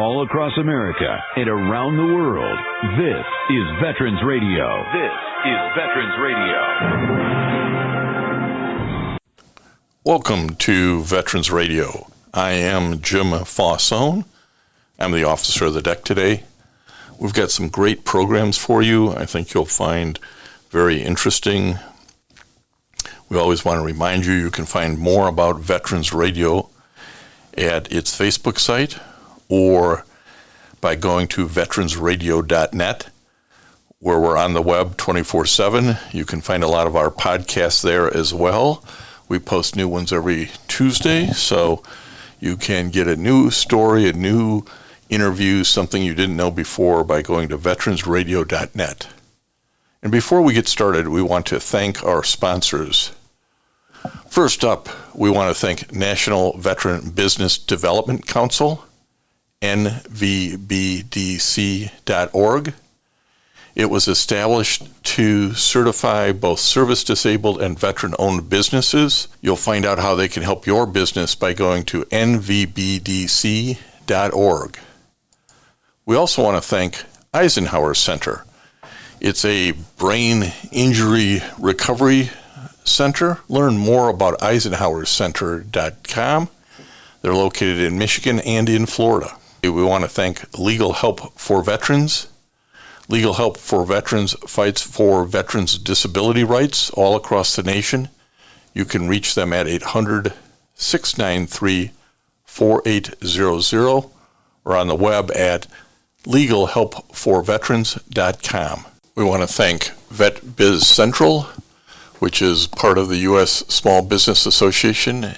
all across America and around the world. This is Veterans Radio. This is Veterans Radio. Welcome to Veterans Radio. I am Jim Fausone. I'm the officer of the deck today. We've got some great programs for you. I think you'll find very interesting. We always want to remind you can find more about Veterans Radio at its Facebook site or by going to veteransradio.net, where we're on the web 24/7. You can find a lot of our podcasts there as well. We post new ones every Tuesday, so you can get a new story, a new interview, something you didn't know before by going to veteransradio.net. And before we get started, we want to thank our sponsors. First up, we want to thank National Veteran Business Development Council, nvbdc.org. It was established to certify both service-disabled and veteran-owned businesses. You'll find out how they can help your business by going to nvbdc.org. We also want to thank Eisenhower Center. It's a brain injury recovery center. Learn more about eisenhowercenter.com. They're located in Michigan and in Florida. We want to thank Legal Help for Veterans. Legal Help for Veterans fights for veterans' disability rights all across the nation. You can reach them at 800-693-4800 or on the web at legalhelpforveterans.com. We want to thank Vet Biz Central, which is part of the U.S. Small Business Association,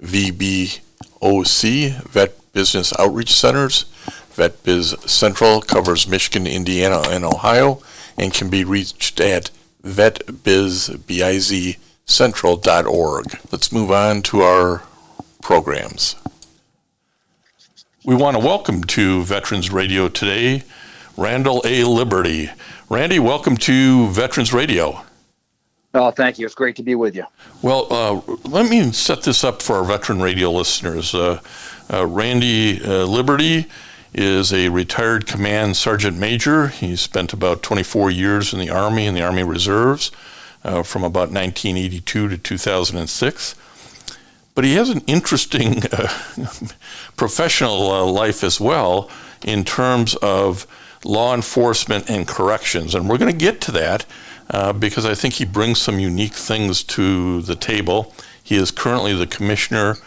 VBOC, Vet Business Outreach Centers. Vet Biz Central covers Michigan, Indiana, and Ohio, and can be reached at vetbizcentral.org. Let's move on to our programs. We want to welcome to Veterans Radio today Randall A. Liberty. Randy, welcome to Veterans Radio. Oh, thank you. It's great to be with you. Well, let me set this up for our Veteran Radio listeners. Randy Liberty is a retired Command Sgt. Major. He spent about 24 years in the Army and the Army Reserves from about 1982 to 2006. But he has an interesting professional life as well in terms of law enforcement and corrections. And we're going to get to that because I think he brings some unique things to the table. He is currently the commissioner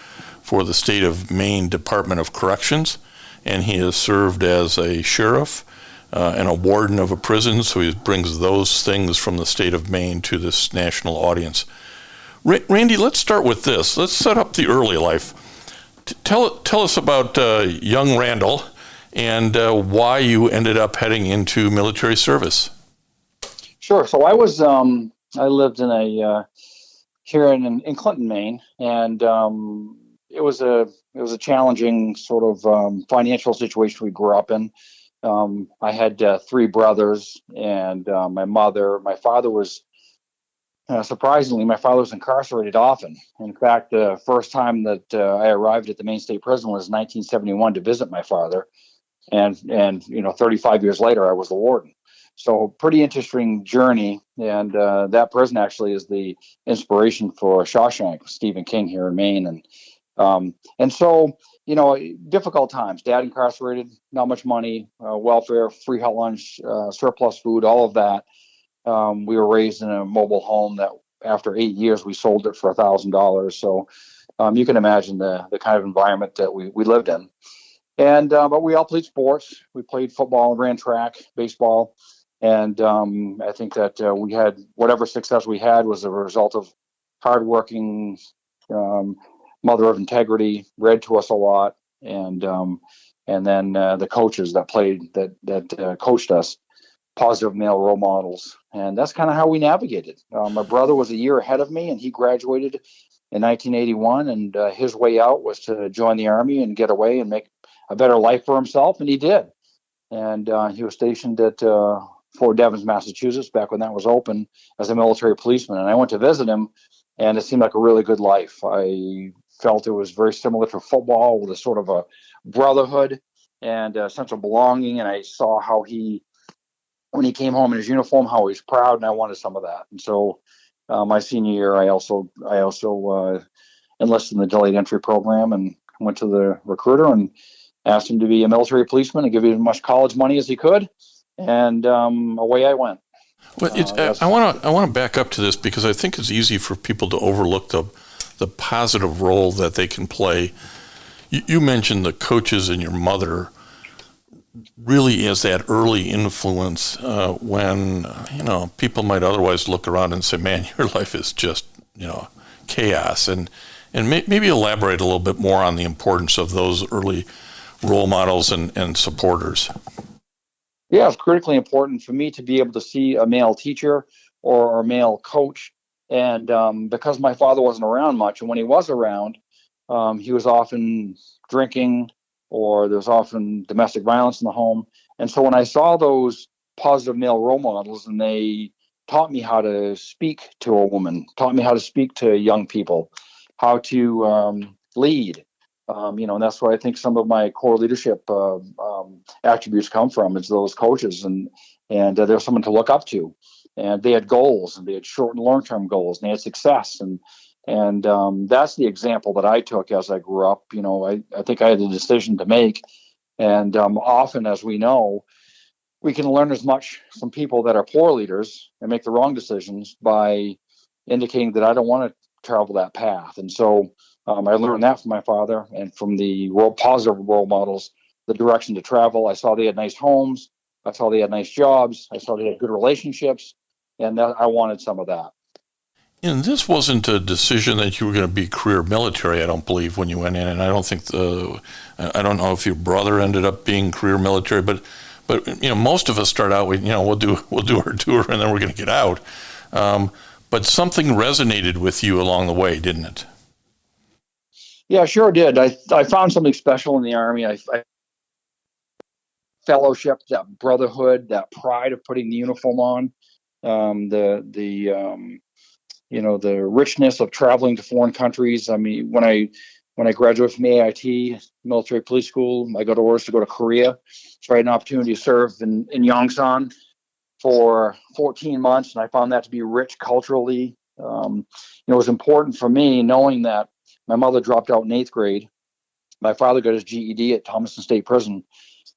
for the state of Maine Department of Corrections, and he has served as a sheriff and a warden of a prison, so he brings those things from the state of Maine to this national audience. Randy, let's start with this. Let's set up the early life. Tell us about young Randall and why you ended up heading into military service. Sure. So I lived in here in Clinton, Maine, and it was a challenging sort of financial situation we grew up in. I had three brothers and my father was surprisingly, my father was incarcerated often. In fact, the first time that I arrived at the Maine State Prison was 1971 to visit my father, and 35 years later, I was the warden. So pretty interesting journey, and that prison actually is the inspiration for Shawshank, Stephen King here in Maine, and so difficult times. Dad incarcerated, not much money, welfare, free hot lunch, surplus food, all of that. We were raised in a mobile home that after 8 years, we sold it for $1,000. So you can imagine the kind of environment that we lived in. And but we all played sports. We played football, ran track, baseball. And I think that we had whatever success we had was a result of hardworking, mother of integrity, read to us a lot. And then the coaches that coached us, positive male role models. And that's kind of how we navigated. My brother was a year ahead of me, and he graduated in 1981. And his way out was to join the Army and get away and make a better life for himself. And he did. And he was stationed at Fort Devens, Massachusetts, back when that was open, as a military policeman. And I went to visit him, and it seemed like a really good life. I felt it was very similar to football, with a sort of a brotherhood and a sense of belonging. And I saw how when he came home in his uniform, how he was proud, and I wanted some of that. And so my senior year, I also enlisted in the delayed entry program and went to the recruiter and asked him to be a military policeman and give him as much college money as he could. And away I went. Well, I want to back up to this because I think it's easy for people to overlook the positive role that they can play. You mentioned the coaches and your mother really as that early influence when people might otherwise look around and say, "Man, your life is just chaos." And maybe elaborate a little bit more on the importance of those early role models and supporters. Yeah, it's critically important for me to be able to see a male teacher or a male coach. And because my father wasn't around much, and when he was around, he was often drinking, or there was often domestic violence in the home. And so when I saw those positive male role models, and they taught me how to speak to a woman, taught me how to speak to young people, how to lead, and that's where I think some of my core leadership attributes come from. It's those coaches, and there's someone to look up to, and they had goals, and they had short and long-term goals, and they had success, and that's the example that I took as I grew up. I think I had a decision to make, and often, as we know, we can learn as much from people that are poor leaders and make the wrong decisions by indicating that I don't want to travel that path. And so I learned that from my father and from the positive role models, the direction to travel. I saw they had nice homes. I saw they had nice jobs. I saw they had good relationships, and I wanted some of that. And this wasn't a decision that you were going to be career military, I don't believe, when you went in. And I don't think I don't know if your brother ended up being career military, but most of us start out with, we'll do our tour and then we're going to get out. But something resonated with you along the way, didn't it? Yeah, sure did. I found something special in the Army. I fellowship, that brotherhood, that pride of putting the uniform on, the richness of traveling to foreign countries. I mean, when I graduated from AIT, military police school, I got orders to go to Korea. So I had an opportunity to serve in Yongsan for 14 months, and I found that to be rich culturally. It was important for me, knowing that my mother dropped out in 8th grade. My father got his GED at Thomaston State Prison,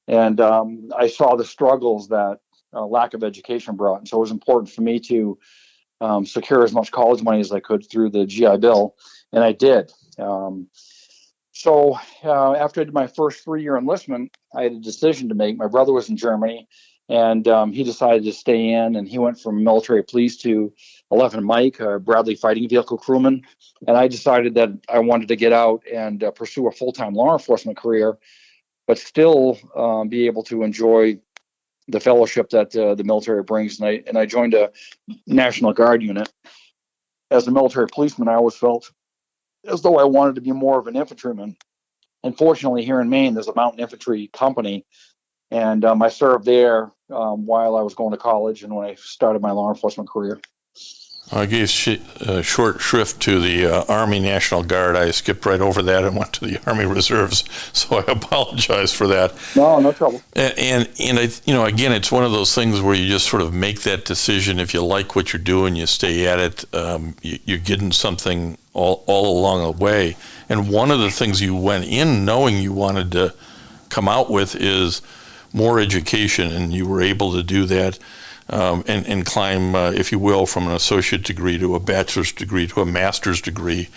and I saw the struggles that lack of education brought. And so it was important for me to secure as much college money as I could through the GI Bill, and I did. So after I did my first 3-year enlistment, I had a decision to make. My brother was in Germany, and he decided to stay in, and he went from military police to 11 Mike, Bradley fighting vehicle crewman. And I decided that I wanted to get out and pursue a full-time law enforcement career, but still be able to enjoy the fellowship that the military brings. And I joined a National Guard unit. As a military policeman, I always felt as though I wanted to be more of an infantryman. And fortunately, here in Maine, there's a mountain infantry company, and I served there while I was going to college and when I started my law enforcement career. I gave short shrift to the Army National Guard. I skipped right over that and went to the Army Reserves, so I apologize for that. No trouble. And again, it's one of those things where you just sort of make that decision. If you like what you're doing, you stay at it. You're getting something all along the way. And one of the things you went in knowing you wanted to come out with is more education, and you were able to do that. And climb, if you will, from an associate degree to a bachelor's degree to a master's degree.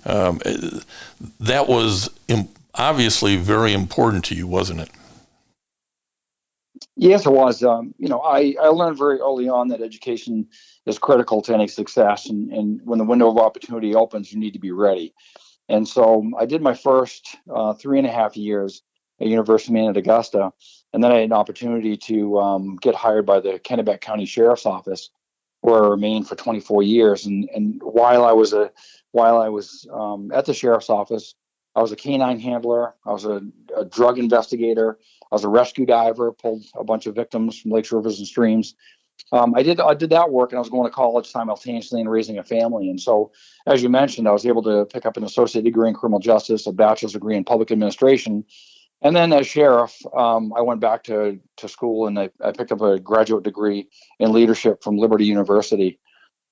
That was obviously very important to you, wasn't it? Yes, it was. I learned very early on that education is critical to any success. And when the window of opportunity opens, you need to be ready. And so I did my first 3.5 years at University of Maine at Augusta. And then I had an opportunity to get hired by the Kennebec County Sheriff's Office, where I remained for 24 years. And while I was at the Sheriff's Office, I was a canine handler. I was a drug investigator. I was a rescue diver, pulled a bunch of victims from lakes, rivers, and streams. I did that work, and I was going to college simultaneously and raising a family. And so, as you mentioned, I was able to pick up an associate degree in criminal justice, a bachelor's degree in public administration. And then as sheriff, I went back to school, and I picked up a graduate degree in leadership from Liberty University.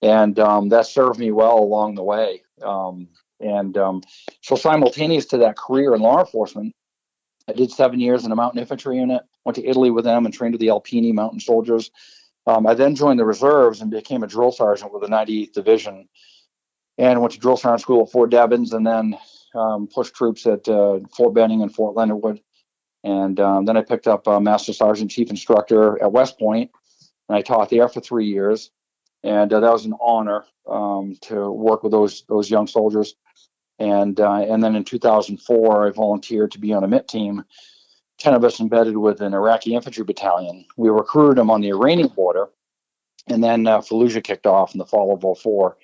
And that served me well along the way. So simultaneous to that career in law enforcement, I did 7 years in a mountain infantry unit, went to Italy with them and trained with the Alpini mountain soldiers. I then joined the reserves and became a drill sergeant with the 98th Division, and went to drill sergeant school at Fort Devens, and then pushed troops at Fort Benning and Fort Leonard Wood. And then I picked up Master Sergeant Chief Instructor at West Point, and I taught there for 3 years. And that was an honor to work with those young soldiers. And then in 2004, I volunteered to be on a MIT team, 10 of us embedded with an Iraqi infantry battalion. We recruited them on the Iranian border, and then Fallujah kicked off in the fall of 2004.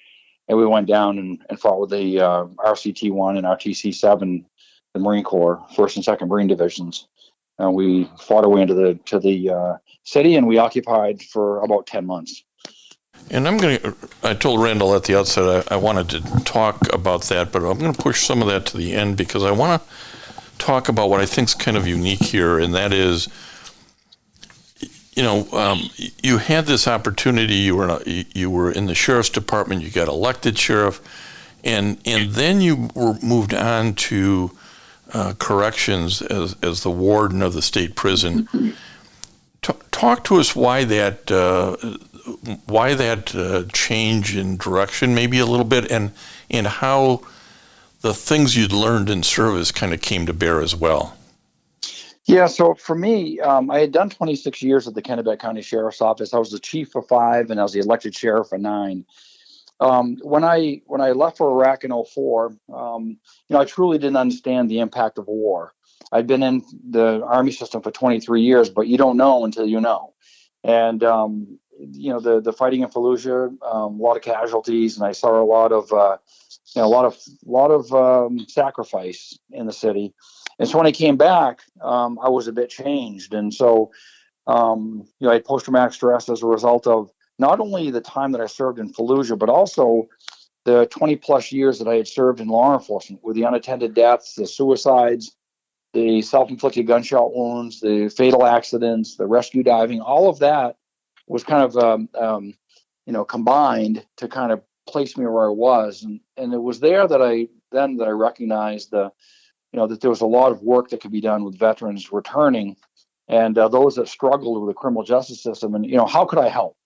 And we went down and fought with the RCT-1 and RTC-7, the Marine Corps, 1st and 2nd Marine Divisions. We fought our way into the city, and we occupied for about 10 months. And I told Randall at the outset I wanted to talk about that, but I'm going to push some of that to the end because I want to talk about what I think is kind of unique here, and that is, you had this opportunity. You were in the sheriff's department. You got elected sheriff, and then you were moved on to corrections as the warden of the state prison. Talk to us why that change in direction, maybe a little bit, and how the things you'd learned in service kind of came to bear as well. Yeah, so for me, I had done 26 years at the Kennebec County Sheriff's Office. I was the chief for 5, and I was the elected sheriff for 9. When I left for Iraq in 2004, I truly didn't understand the impact of war. I'd been in the Army system for 23 years, but you don't know until you know. And the fighting in Fallujah, a lot of casualties, and I saw a lot of sacrifice in the city. And so when I came back, I was a bit changed. And so, I had post-traumatic stress as a result of not only the time that I served in Fallujah, but also the 20 plus years that I had served in law enforcement, with the unattended deaths, the suicides, the self-inflicted gunshot wounds, the fatal accidents, the rescue diving. All of that was kind of, combined to kind of place me where I was. And it was there that I recognized that there was a lot of work that could be done with veterans returning, and those that struggled with the criminal justice system. And, how could I help?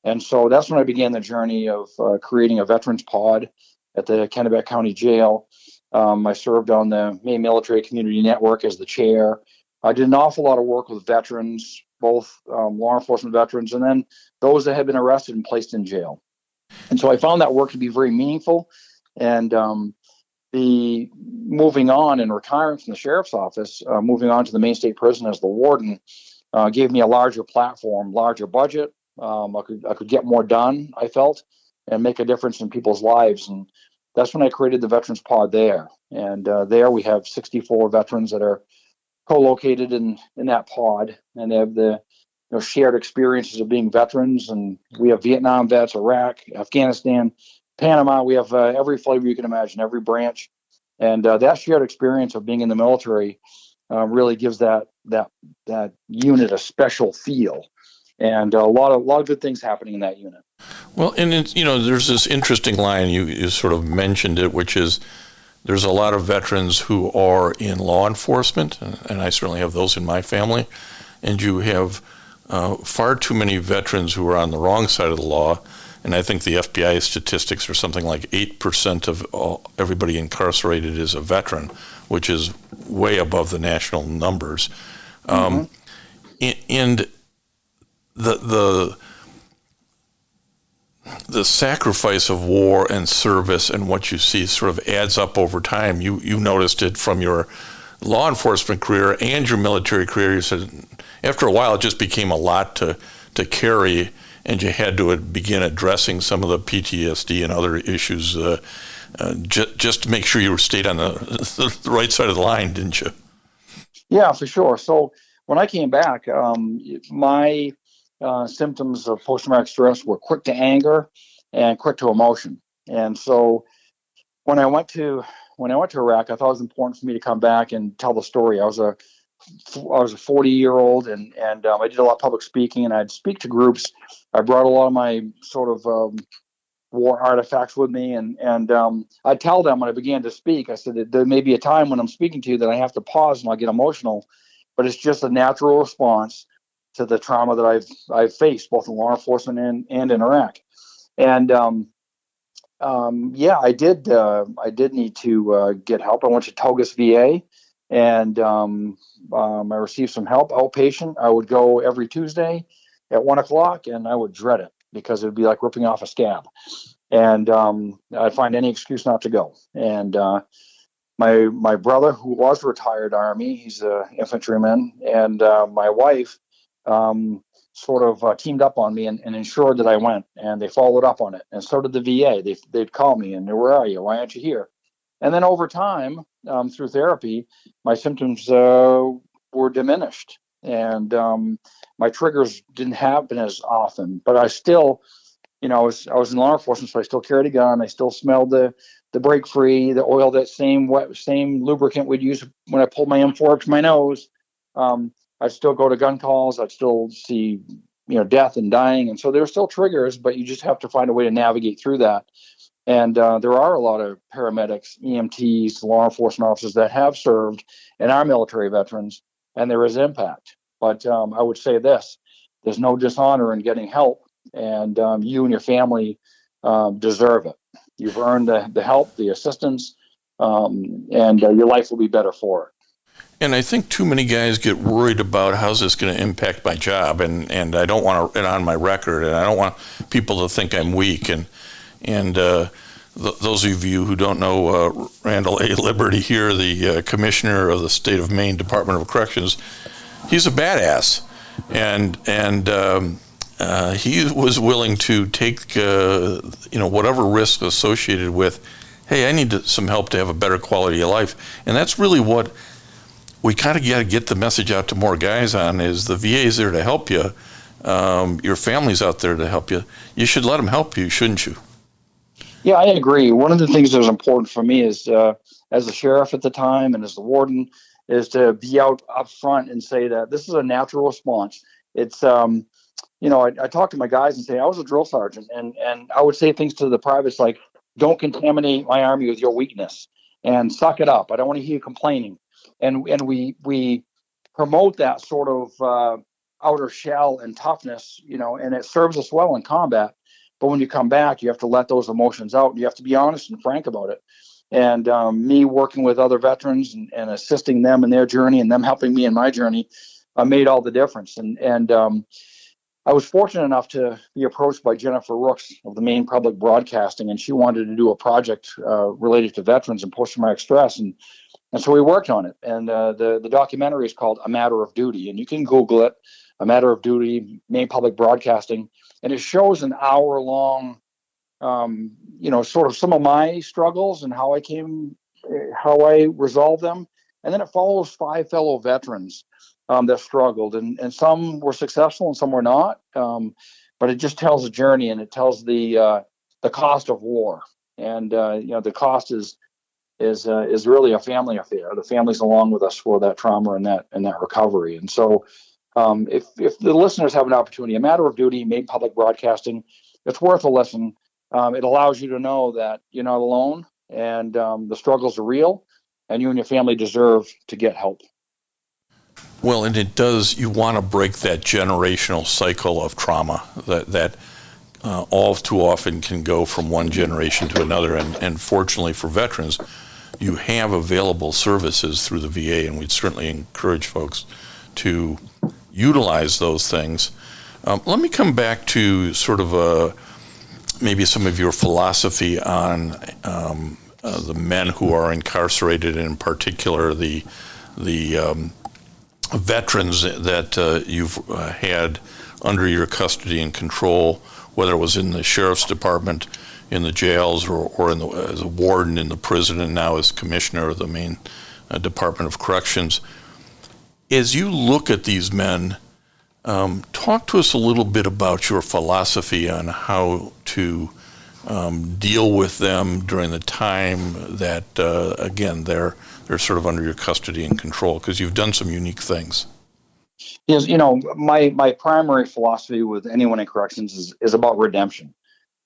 And so that's when I began the journey of creating a veterans pod at the Kennebec County Jail. I served on the Maine Military Community Network as the chair. I did an awful lot of work with veterans, both law enforcement veterans, and then those that had been arrested and placed in jail. And so I found that work to be very meaningful. And the moving on and retiring from the sheriff's office, moving on to the Maine State Prison as the warden, gave me a larger platform, larger budget. I could get more done, I felt, and make a difference in people's lives. And that's when I created the Veterans Pod there. And there we have 64 veterans that are co-located in that pod, and they have the shared experiences of being veterans. And we have Vietnam vets, Iraq, Afghanistan, Panama. We have every flavor you can imagine, every branch. And that shared experience of being in the military really gives that unit a special feel. And a lot of good things happening in that unit. Well, and there's this interesting line, you sort of mentioned it, which is there's a lot of veterans who are in law enforcement, and I certainly have those in my family, and you have far too many veterans who are on the wrong side of the law. And I think the FBI statistics are something like 8% of everybody incarcerated is a veteran, which is way above the national numbers. Mm-hmm. And the sacrifice of war and service and what you see sort of adds up over time. You noticed it from your law enforcement career and your military career. You said after a while it just became a lot to carry, and you had to begin addressing some of the PTSD and other issues just to make sure you stayed on the right side of the line, didn't you? Yeah, for sure. So when I came back, my symptoms of post-traumatic stress were quick to anger and quick to emotion. And so when I went to Iraq, I thought it was important for me to come back and tell the story. I was a was a 40-year-old, and I did a lot of public speaking, and I'd speak to groups. I brought a lot of my sort of war artifacts with me, and I tell them when I began to speak, I said that there may be a time when I'm speaking to you that I have to pause and I get emotional, but it's just a natural response to the trauma that I've faced both in law enforcement and in Iraq. And I did need to get help. I went to Togus VA, and I received some help outpatient. I would go every Tuesday at 1:00, and I would dread it because it would be like ripping off a scab. And I'd find any excuse not to go. And my brother, who was retired Army, he's an infantryman, and my wife sort of teamed up on me and ensured that I went. And they followed up on it. And so did the VA. They'd call me and, where are you? Why aren't you here? And then over time, through therapy, my symptoms were diminished. And my triggers didn't happen as often, but I still, I was in law enforcement, so I still carried a gun. I still smelled the brake free, the oil, that same lubricant we'd use when I pulled my M4 up to my nose. I'd still go to gun calls. I'd still see, death and dying. And so there are still triggers, but you just have to find a way to navigate through that. And there are a lot of paramedics, EMTs, law enforcement officers that have served and are military veterans, and there is impact. But I would say this, there's no dishonor in getting help, and you and your family deserve it. You've earned the help, the assistance, and your life will be better for it. And I think too many guys get worried about how's this going to impact my job, and I don't want it on my record, and I don't want people to think I'm weak. And those of you who don't know Randall A. Liberty here, the commissioner of the state of Maine Department of Corrections, he's a badass, and he was willing to take whatever risk associated with, hey, I need some help to have a better quality of life. And that's really what we kind of got to get the message out to more guys on, is the VA is there to help you. Your family's out there to help you. You should let them help you, shouldn't you? Yeah, I agree. One of the things that was important for me is, as a sheriff at the time and as the warden, is to be out up front and say that this is a natural response. It's, I talk to my guys and say, I was a drill sergeant, and I would say things to the privates like, don't contaminate my Army with your weakness, and suck it up. I don't want to hear you complaining. And we promote that sort of outer shell and toughness, and it serves us well in combat. But when you come back, you have to let those emotions out. You have to be honest and frank about it. And me working with other veterans and assisting them in their journey and them helping me in my journey made all the difference. And I was fortunate enough to be approached by Jennifer Rooks of the Maine Public Broadcasting, and she wanted to do a project related to veterans and post-traumatic stress. And so we worked on it. And the documentary is called A Matter of Duty. And you can Google it, A Matter of Duty, Maine Public Broadcasting. And it shows an hour-long, sort of some of my struggles and how I resolved them. And then it follows 5 fellow veterans that struggled. And some were successful and some were not. But it just tells a journey, and it tells the cost of war. And, the cost is really a family affair. The family's along with us for that trauma and that recovery. And so if the listeners have an opportunity, A Matter of Duty, Maine Public Broadcasting, it's worth a listen. It allows you to know that you're not alone, and the struggles are real, and you and your family deserve to get help. Well, and it does, you want to break that generational cycle of trauma that all too often can go from one generation to another. And fortunately for veterans, you have available services through the VA, and we'd certainly encourage folks to utilize those things. Let me come back to sort of maybe some of your philosophy on the men who are incarcerated, and in particular the veterans that you've had under your custody and control, whether it was in the sheriff's department, in the jails, or as a warden in the prison, and now as commissioner of the Maine Department of Corrections. As you look at these men, talk to us a little bit about your philosophy on how to deal with them during the time that, again, they're sort of under your custody and control, because you've done some unique things. Yes, my primary philosophy with anyone in corrections is about redemption.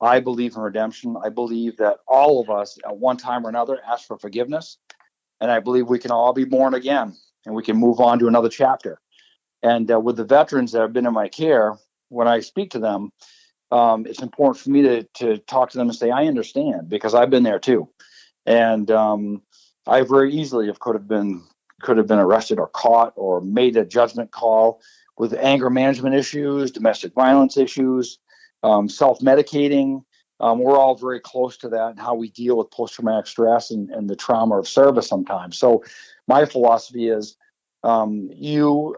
I believe in redemption. I believe that all of us at one time or another ask for forgiveness. And I believe we can all be born again and we can move on to another chapter. And with the veterans that have been in my care, when I speak to them, it's important for me to talk to them and say, I understand, because I've been there too. And I very easily could have been arrested or caught or made a judgment call with anger management issues, domestic violence issues, self-medicating. We're all very close to that and how we deal with post-traumatic stress and the trauma of service sometimes. So my philosophy is you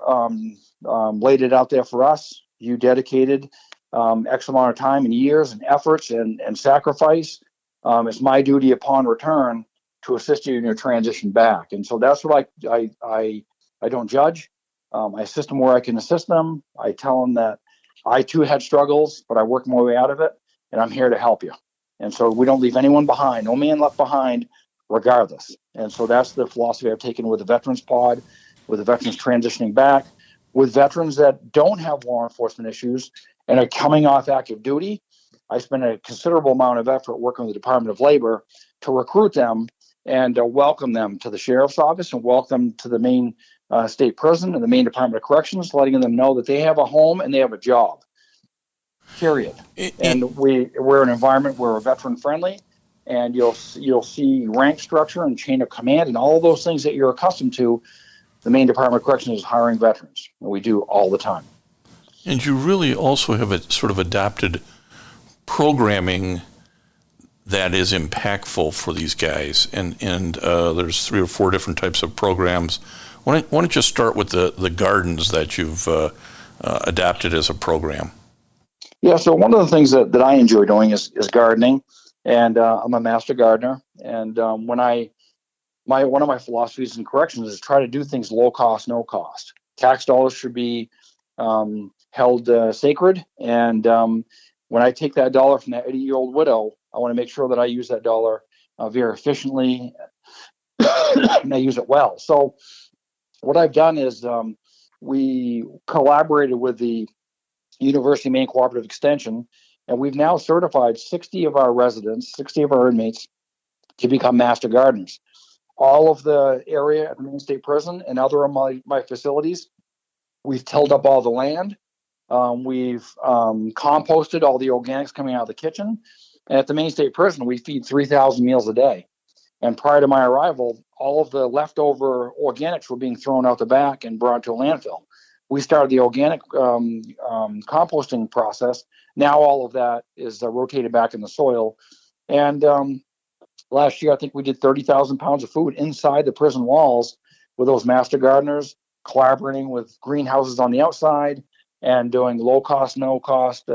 laid it out there for us. You dedicated X amount of time and years and efforts and sacrifice. It's my duty upon return to assist you in your transition back. And so that's what I don't judge. I assist them where I can assist them. I tell them that I too had struggles, but I worked my way out of it, and I'm here to help you. And so we don't leave anyone behind, no man left behind, regardless. And so that's the philosophy I've taken with the Veterans Pod, with the veterans transitioning back, with veterans that don't have law enforcement issues and are coming off active duty. I spend a considerable amount of effort working with the Department of Labor to recruit them and welcome them to the Sheriff's Office and welcome them to the Maine State Prison and the Maine Department of Corrections, letting them know that they have a home and they have a job, period. And we're an environment where we're veteran friendly, and you'll see rank structure and chain of command and all those things that you're accustomed to. The Maine Department of Corrections is hiring veterans, and we do all the time. And you really also have a sort of adapted programming that is impactful for these guys, and there's 3 or 4 different types of programs. Why don't you start with the gardens that you've adapted as a program? Yeah, so one of the things that I enjoy doing is gardening, and I'm a master gardener. And one of my philosophies in corrections is try to do things low cost, no cost. Tax dollars should be held sacred, and when I take that dollar from that 80-year-old widow, I want to make sure that I use that dollar very efficiently and I use it well. So what I've done is we collaborated with the University of Maine Cooperative Extension, and we've now certified 60 of our residents, 60 of our inmates to become master gardeners. All of the area at the Maine State Prison and other of my facilities, we've tilled up all the land. We've composted all the organics coming out of the kitchen. And at the Maine State Prison, we feed 3,000 meals a day. And prior to my arrival, all of the leftover organics were being thrown out the back and brought to a landfill. We started the organic composting process. Now all of that is rotated back in the soil. And last year, I think we did 30,000 pounds of food inside the prison walls with those master gardeners, collaborating with greenhouses on the outside and doing low-cost, no-cost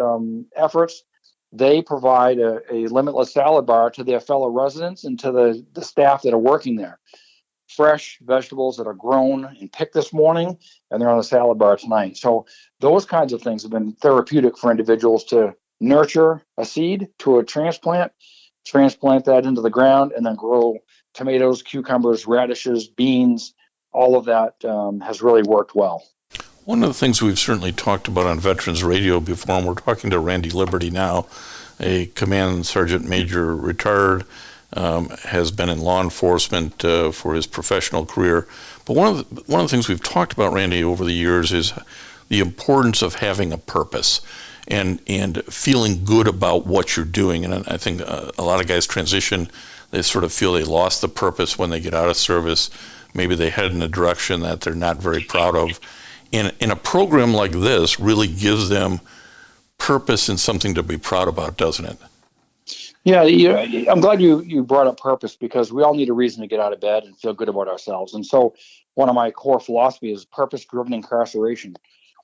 efforts. They provide a limitless salad bar to their fellow residents and to the staff that are working there. Fresh vegetables that are grown and picked this morning, and they're on the salad bar tonight. So those kinds of things have been therapeutic for individuals to nurture a seed to a transplant that into the ground, and then grow tomatoes, cucumbers, radishes, beans. All of that has really worked well. One of the things we've certainly talked about on Veterans Radio before, and we're talking to Randy Liberty now, a Command Sgt Major retired, has been in law enforcement for his professional career. But one of the things we've talked about, Randy, over the years is the importance of having a purpose and feeling good about what you're doing. And I think a lot of guys transition, they sort of feel they lost the purpose when they get out of service. Maybe they head in a direction that they're not very proud of. And a program like this really gives them purpose and something to be proud about, doesn't it? Yeah, I'm glad you brought up purpose, because we all need a reason to get out of bed and feel good about ourselves. And so one of my core philosophies is purpose-driven incarceration.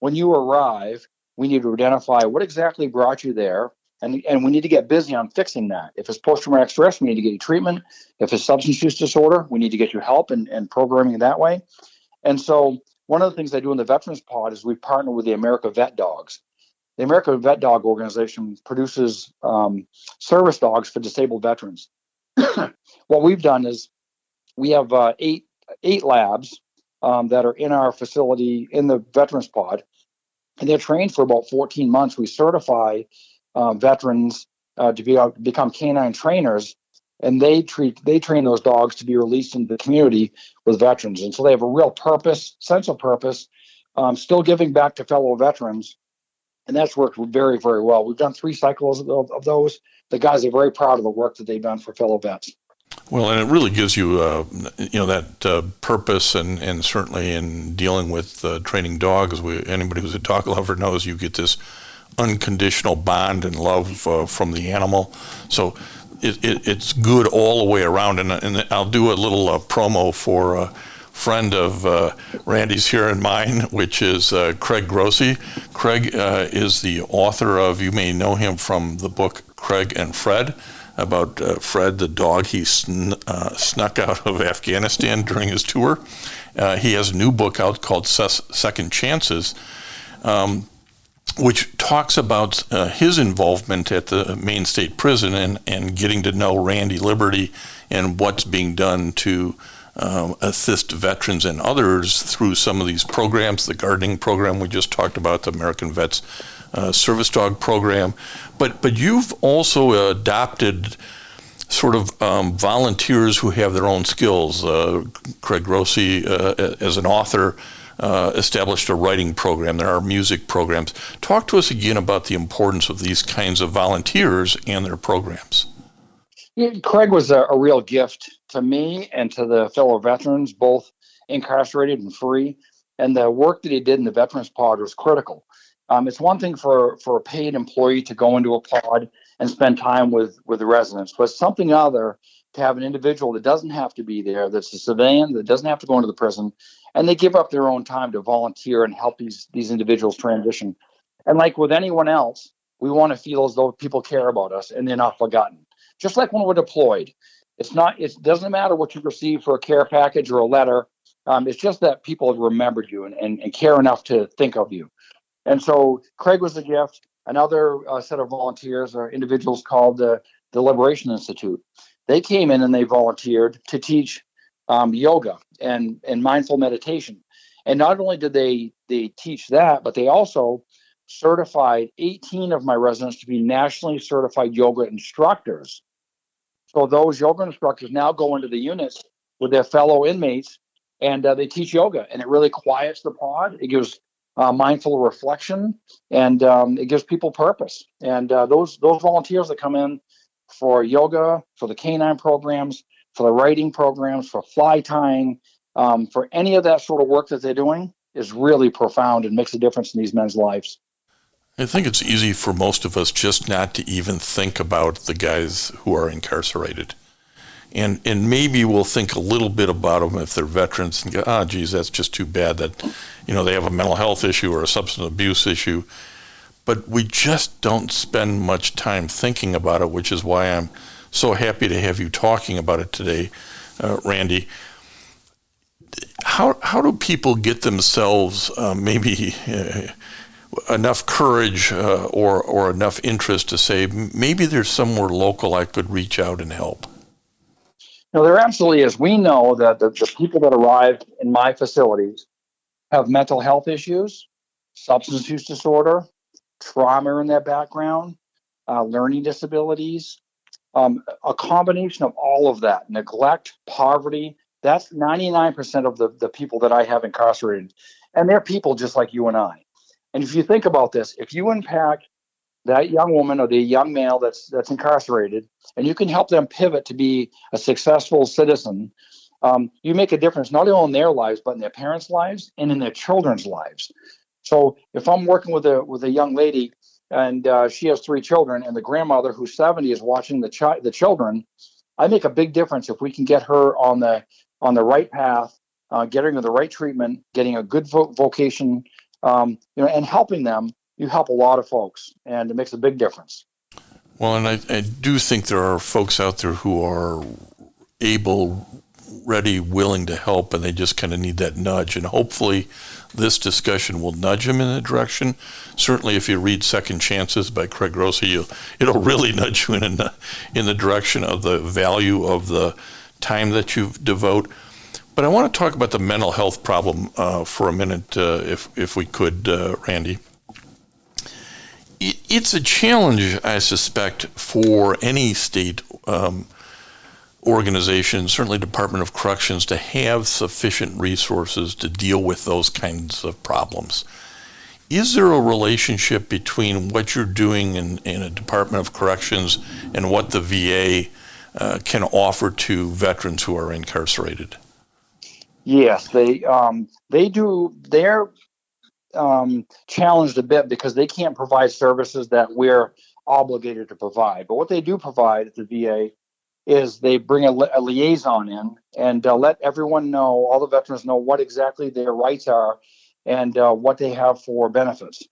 When you arrive, we need to identify what exactly brought you there, and we need to get busy on fixing that. If it's post-traumatic stress, we need to get you treatment. If it's substance use disorder, we need to get you help and programming that way. And so one of the things I do in the Veterans Pod is we partner with the America Vet Dogs. the American Vet Dog Organization produces service dogs for disabled veterans. What we've done is we have eight labs that are in our facility in the Veterans Pod, and they're trained for about 14 months. We certify veterans to become canine trainers, and they train those dogs to be released into the community with veterans. And so they have a real sense of purpose, still giving back to fellow veterans. And that's worked very, very well. We've done 3 cycles of those. The guys are very proud of the work that they've done for fellow vets. Well, and it really gives you, that purpose, and certainly in dealing with training dogs. Anybody who's a dog lover knows you get this unconditional bond and love from the animal. So it's good all the way around. And I'll do a little promo for a friend of Randy's here and mine, which is Craig Grossi. Craig is the author of, you may know him from the book Craig and Fred, about Fred, the dog he snuck out of Afghanistan during his tour. He has a new book out called Second Chances, which talks about his involvement at the Maine State Prison and getting to know Randy Liberty and what's being done to assist veterans and others through some of these programs, the gardening program we just talked about, the American Vets Service Dog program. But you've also adopted sort of volunteers who have their own skills. Craig Grossi, as an author, established a writing program. There are music programs. Talk to us again about the importance of these kinds of volunteers and their programs. Yeah, Craig was a real gift to me and to the fellow veterans, both incarcerated and free. And the work that he did in the Veterans Pod was critical. It's one thing for a paid employee to go into a pod and spend time with the residents, but it's something other to have an individual that doesn't have to be there, that's a civilian, that doesn't have to go into the prison, and they give up their own time to volunteer and help these individuals transition. And like with anyone else, we want to feel as though people care about us and they're not forgotten. Just like when we're deployed, it doesn't matter what you receive for a care package or a letter. It's just that people have remembered you and care enough to think of you. And so Craig was a gift. Another set of volunteers are individuals called the Liberation Institute. They came in and they volunteered to teach yoga and mindful meditation. And not only did they teach that, but they also certified 18 of my residents to be nationally certified yoga instructors. So those yoga instructors now go into the units with their fellow inmates and they teach yoga. And it really quiets the pod. It gives mindful reflection, and it gives people purpose. And those volunteers that come in for yoga, for the canine programs, for the writing programs, for fly tying, for any of that sort of work that they're doing is really profound and makes a difference in these men's lives. I think it's easy for most of us just not to even think about the guys who are incarcerated. And maybe we'll think a little bit about them if they're veterans and go, geez, that's just too bad that, they have a mental health issue or a substance abuse issue. But we just don't spend much time thinking about it, which is why I'm so happy to have you talking about it today, Randy. How do people get themselves maybe enough courage or enough interest to say, maybe there's somewhere local I could reach out and help? There absolutely is. We know that the people that arrive in my facilities have mental health issues, substance use disorder, trauma in their background, learning disabilities, a combination of all of that, neglect, poverty. That's 99% of the people that I have incarcerated. And they're people just like you and I. And if you think about this, if you impact that young woman or the young male that's incarcerated, and you can help them pivot to be a successful citizen, you make a difference not only in their lives, but in their parents' lives and in their children's lives. So if I'm working with a young lady and she has 3 children, and the grandmother who's 70 is watching the children, I make a big difference if we can get her on the right path, getting her the right treatment, getting a good vocation, and helping them. You help a lot of folks, and it makes a big difference. Well, and I do think there are folks out there who are able, ready, willing to help, and they just kind of need that nudge. And hopefully this discussion will nudge them in that direction. Certainly if you read Second Chances by Craig Rossi, it'll really nudge you in the direction of the value of the time that you devote. But I want to talk about the mental health problem for a minute, if we could, Randy. It's a challenge, I suspect, for any state organization, certainly Department of Corrections, to have sufficient resources to deal with those kinds of problems. Is there a relationship between what you're doing in a Department of Corrections and what the VA can offer to veterans who are incarcerated? Yes, they do. They're challenged a bit because they can't provide services that we're obligated to provide. But what they do provide at the VA is they bring a liaison in and let everyone know, all the veterans know what exactly their rights are and what they have for benefits.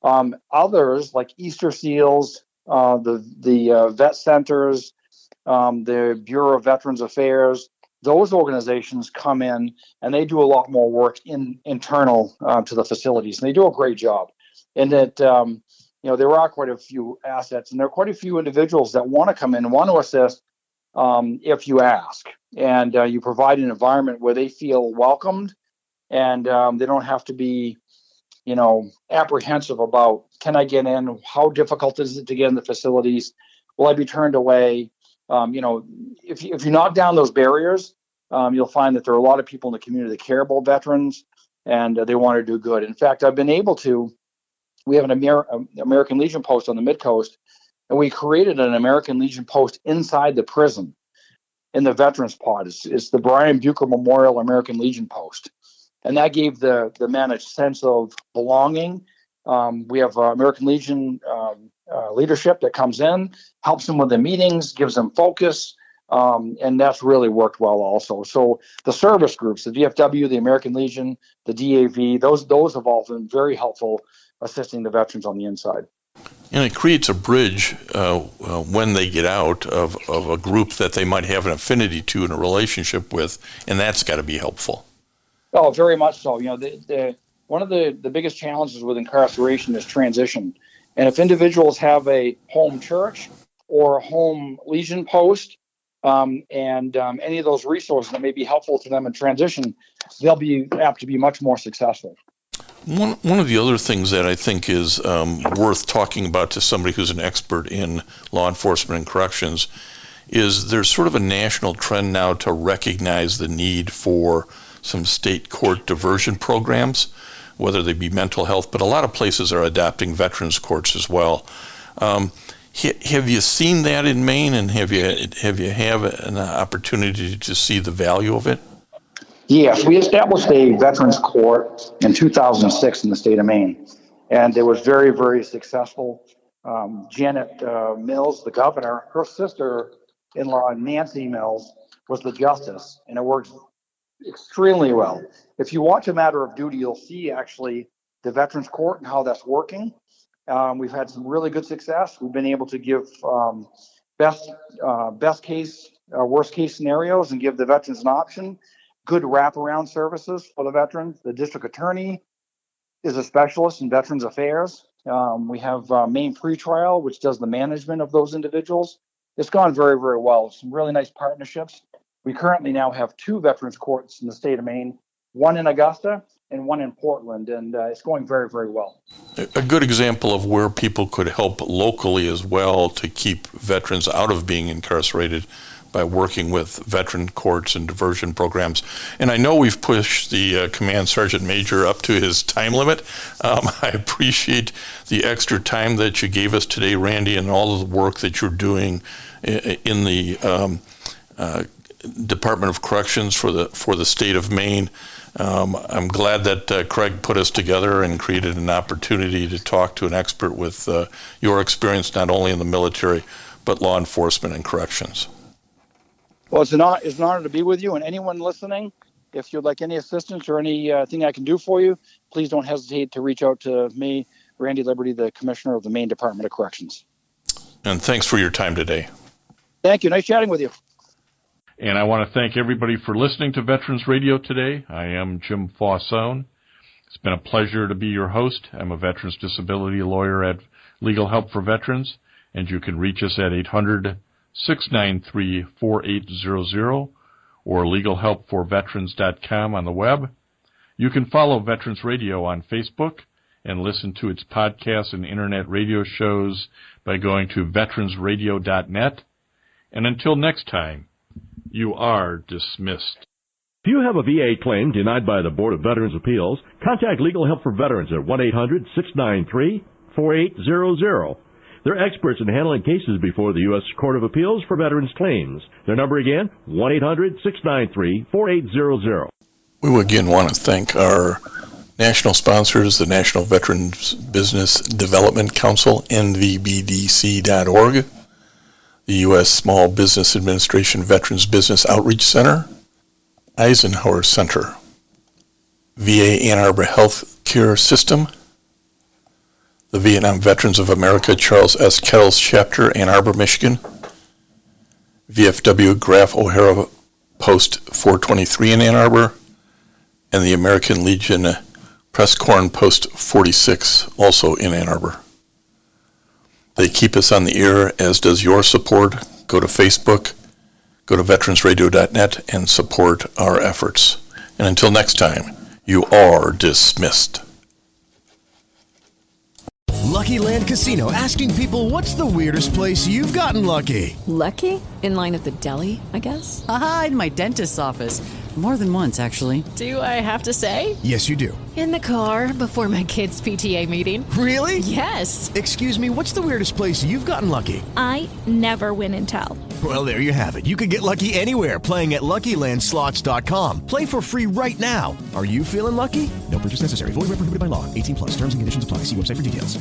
Others, like Easter Seals, the vet centers, the Bureau of Veterans Affairs, those organizations come in and they do a lot more work internal to the facilities, and they do a great job. And that there are quite a few assets, and there are quite a few individuals that want to come in and want to assist if you ask, and you provide an environment where they feel welcomed, and they don't have to be, apprehensive about, can I get in? How difficult is it to get in the facilities? Will I be turned away? If you knock down those barriers, you'll find that there are a lot of people in the community that care about veterans, and they want to do good. In fact, we have an American Legion post on the Mid-Coast, and we created an American Legion post inside the prison in the Veterans Pod. It's the Brian Bucher Memorial American Legion post. And that gave the men a sense of belonging. We have American Legion leadership that comes in, helps them with the meetings, gives them focus, and that's really worked well also. So the service groups, the VFW, the American Legion, the DAV, those have all been very helpful assisting the veterans on the inside. And it creates a bridge when they get out of a group that they might have an affinity to and a relationship with, and that's got to be helpful. Oh, very much so. One of the biggest challenges with incarceration is transition. And if individuals have a home church or a home Legion post, and any of those resources that may be helpful to them in transition, they'll be apt to be much more successful. One of the other things that I think is worth talking about to somebody who's an expert in law enforcement and corrections is there's sort of a national trend now to recognize the need for some state court diversion programs, whether they be mental health, but a lot of places are adopting veterans courts as well. Have you seen that in Maine, and have you an opportunity to see the value of it? Yes, we established a veterans court in 2006 in the state of Maine, and it was very, very successful. Janet Mills, the governor, her sister-in-law, Nancy Mills, was the justice, and it worked extremely well. If you watch A Matter of Duty, you'll see actually the veterans court and how that's working. We've had some really good success. We've been able to give best case, worst case scenarios and give the veterans an option. Good wraparound services for the veterans. The district attorney is a specialist in veterans affairs. We have Maine Pretrial, which does the management of those individuals. It's gone very, very well. Some really nice partnerships. We currently now have 2 veterans courts in the state of Maine, one in Augusta and one in Portland, and it's going very, very well. A good example of where people could help locally as well to keep veterans out of being incarcerated by working with veteran courts and diversion programs. And I know we've pushed the Command Sergeant Major up to his time limit. I appreciate the extra time that you gave us today, Randy, and all of the work that you're doing in the Department of Corrections for the state of Maine. I'm glad that Craig put us together and created an opportunity to talk to an expert with your experience not only in the military but law enforcement and corrections. Well, it's an honor to be with you, and anyone listening, if you'd like any assistance or anything I can do for you, please don't hesitate to reach out to me, Randy Liberty, the Commissioner of the Maine Department of Corrections. And thanks for your time today. Thank you. Nice chatting with you. And I want to thank everybody for listening to Veterans Radio today. I am Jim Fausone. It's been a pleasure to be your host. I'm a veterans disability lawyer at Legal Help for Veterans, and you can reach us at 800-693-4800 or legalhelpforveterans.com on the web. You can follow Veterans Radio on Facebook and listen to its podcasts and internet radio shows by going to veteransradio.net. And until next time, you are dismissed. If you have a VA claim denied by the Board of Veterans' Appeals, contact Legal Help for Veterans at 1-800-693-4800. They're experts in handling cases before the U.S. Court of Appeals for Veterans Claims. Their number again, 1-800-693-4800. We again want to thank our national sponsors, the National Veterans Business Development Council, NVBDC.org, the U.S. Small Business Administration Veterans Business Outreach Center, Eisenhower Center, VA Ann Arbor Health Care System, the Vietnam Veterans of America Charles S. Kettles Chapter, Ann Arbor, Michigan, VFW Graf O'Hara Post 423 in Ann Arbor, and the American Legion Press Corn Post 46, also in Ann Arbor. They keep us on the air, as does your support. Go to Facebook, go to veteransradio.net, and support our efforts. And until next time, you are dismissed. Lucky Land Casino, asking people, what's the weirdest place you've gotten lucky? Lucky? In line at the deli, I guess? Aha, in my dentist's office. More than once, actually. Do I have to say? Yes, you do. In the car before my kids' PTA meeting. Really? Yes. Excuse me, what's the weirdest place you've gotten lucky? I never win and tell. Well, there you have it. You can get lucky anywhere, playing at LuckyLandSlots.com. Play for free right now. Are you feeling lucky? No purchase necessary. Void where prohibited by law. 18+. Terms and conditions apply. See website for details.